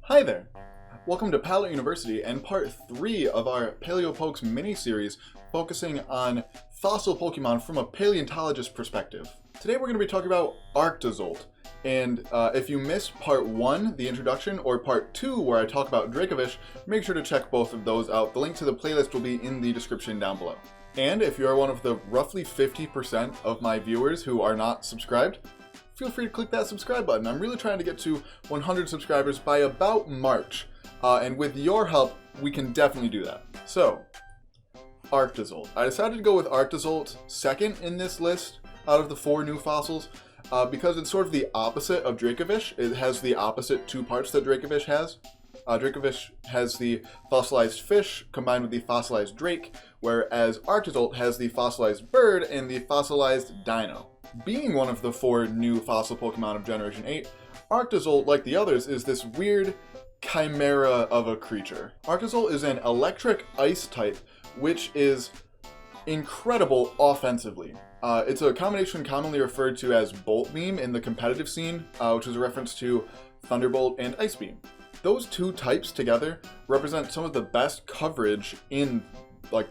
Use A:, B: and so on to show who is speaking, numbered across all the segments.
A: Hi there! Welcome to Pallet University and part 3 of our PaleoPokes mini-series focusing on fossil Pokemon from a paleontologist perspective. Today we're going to be talking about Arctozolt, and if you missed part 1, the introduction, or part 2 where I talk about Dracovish, make sure to check both of those out. The link to the playlist will be in the description down below. And if you are one of the roughly 50% of my viewers who are not subscribed, feel free to click that subscribe button. I'm really trying to get to 100 subscribers by about March, and with your help, we can definitely do that. So, Arctozolt. I decided to go with Arctozolt second in this list out of the 4 new fossils, because it's sort of the opposite of Dracovish. It has the opposite 2 parts that Dracovish has. Dracovish has the fossilized fish combined with the fossilized drake, whereas Arctozolt has the fossilized bird and the fossilized dino. Being one of the 4 new fossil Pokemon of Generation 8, Arctozolt, like the others, is this weird chimera of a creature. Arctozolt is an electric ice type, which is incredible offensively. It's a combination commonly referred to as Bolt Beam in the competitive scene, which is a reference to Thunderbolt and Ice Beam. Those 2 types together represent some of the best coverage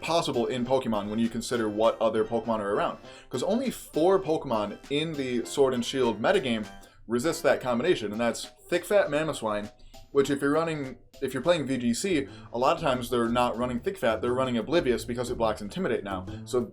A: possible in Pokemon when you consider what other Pokemon are around. Because only 4 Pokemon in the Sword and Shield metagame resist that combination, and that's Thick Fat Mamoswine, which if you're playing VGC, a lot of times they're not running Thick Fat, they're running Oblivious because it blocks Intimidate now. So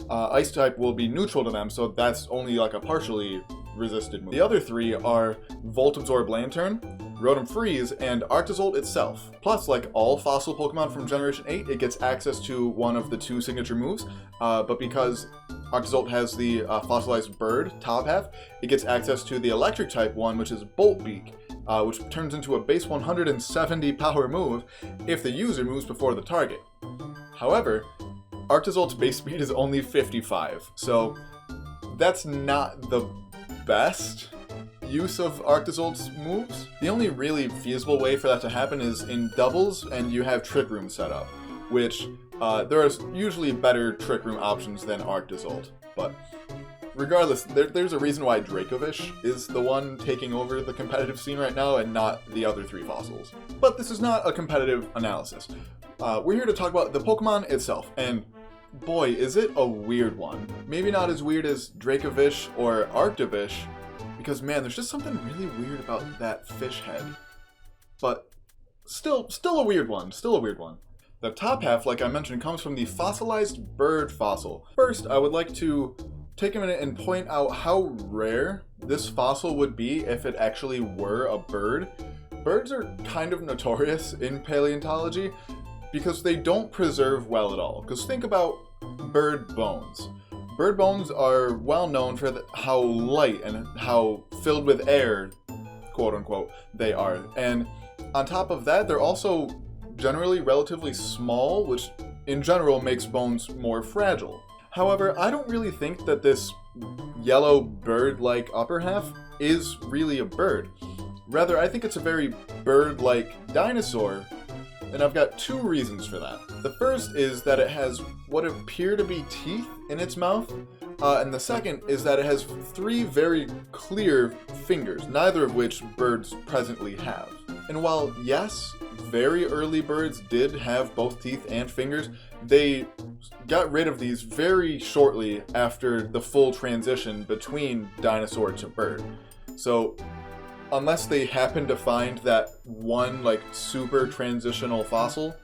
A: Ice type will be neutral to them, so that's only like a partially resisted move. The other 3 are Volt Absorb Lantern, Rotom Freeze, and Arctozolt itself. Plus, like all fossil Pokemon from Generation 8, it gets access to one of the 2 signature moves, but because Arctozolt has the fossilized bird top half, it gets access to the electric type one, which is Bolt Beak, which turns into a base 170 power move if the user moves before the target. However, Arctozolt's base speed is only 55, so that's not the best use of Arctozolt's moves. The only really feasible way for that to happen is in doubles and you have Trick Room set up, which there are usually better Trick Room options than Arctozolt. But regardless, there's a reason why Dracovish is the one taking over the competitive scene right now and not the other 3 fossils. But this is not a competitive analysis. We're here to talk about the Pokemon itself, and boy, is it a weird one. Maybe not as weird as Dracovish or Arctovish, because man, there's just something really weird about that fish head. But still a weird one, The top half, like I mentioned, comes from the fossilized bird fossil. First, I would like to take a minute and point out how rare this fossil would be if it actually were a bird. Birds are kind of notorious in paleontology because they don't preserve well at all. Because think about bird bones. Bird bones are well known for how light and how filled with air, quote unquote, they are. And on top of that, they're also generally relatively small, which in general makes bones more fragile. However, I don't really think that this yellow bird-like upper half is really a bird. Rather, I think it's a very bird-like dinosaur, and I've got 2 reasons for that. The first is that it has what appear to be teeth in its mouth, and the second is that it has 3 very clear fingers, neither of which birds presently have. And while, yes, very early birds did have both teeth and fingers, they got rid of these very shortly after the full transition between dinosaur to bird. So, unless they happen to find that one super transitional fossil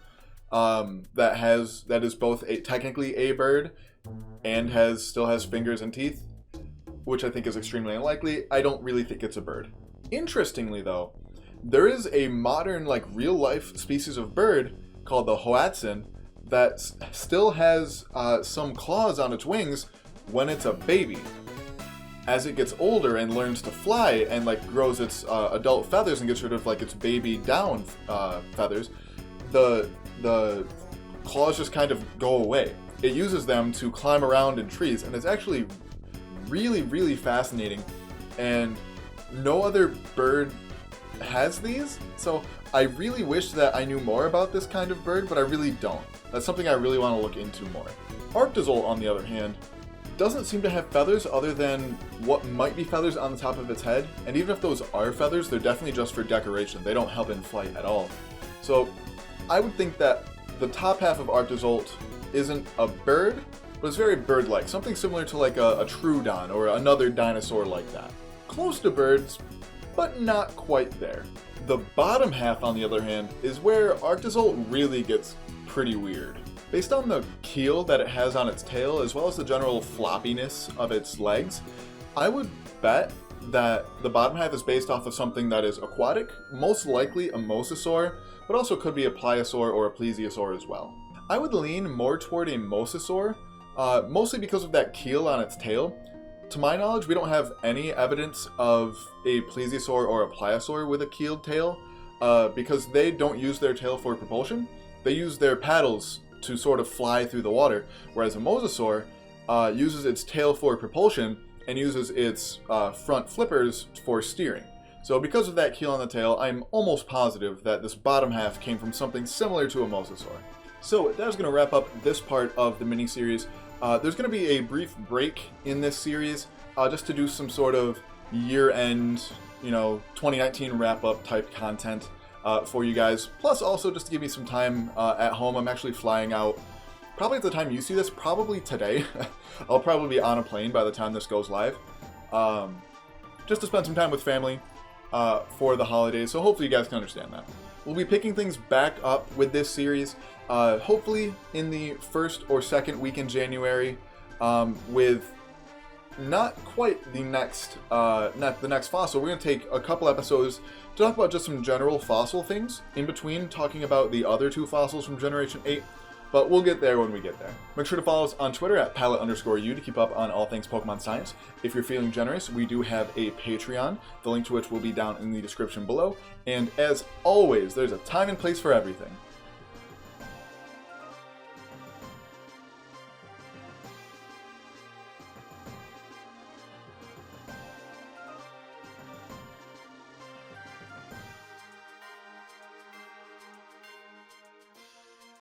A: that is both technically a bird and still has fingers and teeth, which I think is extremely unlikely, I don't really think it's a bird. Interestingly though, there is a modern real life species of bird called the Hoatzin that still has some claws on its wings when it's a baby. As it gets older and learns to fly and grows its adult feathers and gets rid of its baby down feathers, the claws just kind of go away. It uses them to climb around in trees, and it's actually really, really fascinating, and no other bird has these, so I really wish that I knew more about this kind of bird, but I really don't. That's something I really want to look into more. Arctozolt, on the other hand, doesn't seem to have feathers other than what might be feathers on the top of its head, and even if those are feathers, they're definitely just for decoration. They don't help in flight at all. So I would think that the top half of Arctozolt isn't a bird, but it's very bird-like, something similar to like a Troodon or another dinosaur like that. Close to birds, but not quite there. The bottom half, on the other hand, is where Arctozolt really gets pretty weird. Based on the keel that it has on its tail, as well as the general floppiness of its legs, I would bet that the bottom half is based off of something that is aquatic, most likely a mosasaur, but also could be a pliosaur or a plesiosaur as well. I would lean more toward a mosasaur, mostly because of that keel on its tail. To my knowledge, we don't have any evidence of a plesiosaur or a pliosaur with a keeled tail, because they don't use their tail for propulsion. They use their paddles to sort of fly through the water, whereas a mosasaur uses its tail for propulsion and uses its front flippers for steering. So because of that keel on the tail, I'm almost positive that this bottom half came from something similar to a mosasaur. So that is going to wrap up this part of the mini-series. There's going to be a brief break in this series just to do some sort of year-end, 2019 wrap-up type content for you guys. Plus also just to give me some time at home. I'm actually flying out probably at the time you see this, probably today. I'll probably be on a plane by the time this goes live. Just to spend some time with family for the holidays, so hopefully you guys can understand that. We'll be picking things back up with this series, hopefully in the first or second week in January, with not quite the next fossil. We're going to take a couple episodes to talk about just some general fossil things in between talking about the other two fossils from Generation 8. But we'll get there when we get there. Make sure to follow us on Twitter at Pallet_U to keep up on all things Pokemon science. If you're feeling generous, we do have a Patreon, the link to which will be down in the description below. And as always, there's a time and place for everything.